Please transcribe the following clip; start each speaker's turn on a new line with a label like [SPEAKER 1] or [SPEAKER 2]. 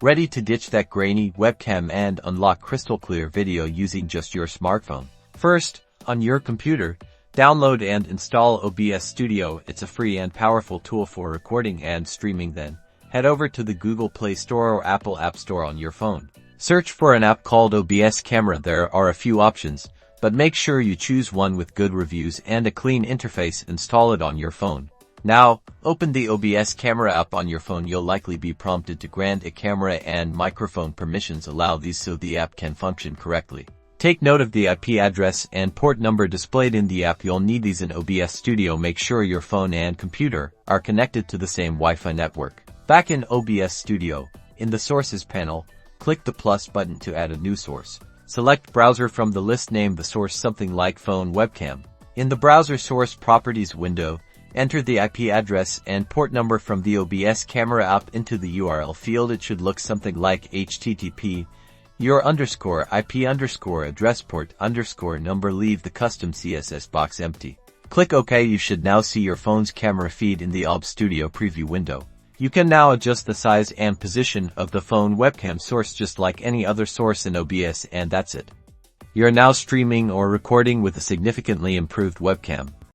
[SPEAKER 1] Ready to ditch that grainy webcam and unlock crystal clear video using just your smartphone? First, on your computer, download and install OBS Studio. It's a free and powerful tool for recording and streaming. Then, head over to the Google Play Store or Apple App Store on your phone. Search for an app called OBS Camera. There are a few options, but make sure you choose one with good reviews and a clean interface. Install it on your phone. Now, open the OBS Camera app on your phone. You'll likely be prompted to grant a camera and microphone permissions. Allow these so the app can function correctly. Take note of the IP address and port number displayed in the app. You'll need these in OBS Studio. Make sure your phone and computer are connected to the same Wi-Fi network. Back in OBS Studio, in the Sources panel, click the plus button to add a new source. Select Browser from the list. Name the source something like Phone Webcam. In the Browser Source Properties window, enter the IP address and port number from the OBS Camera app into the URL field. It should look something like HTTP, your _IP _address port _number. Leave the custom CSS box empty. Click OK. You should now see your phone's camera feed in the OBS Studio preview window. You can now adjust the size and position of the phone webcam source just like any other source in OBS, and that's it. You're now streaming or recording with a significantly improved webcam.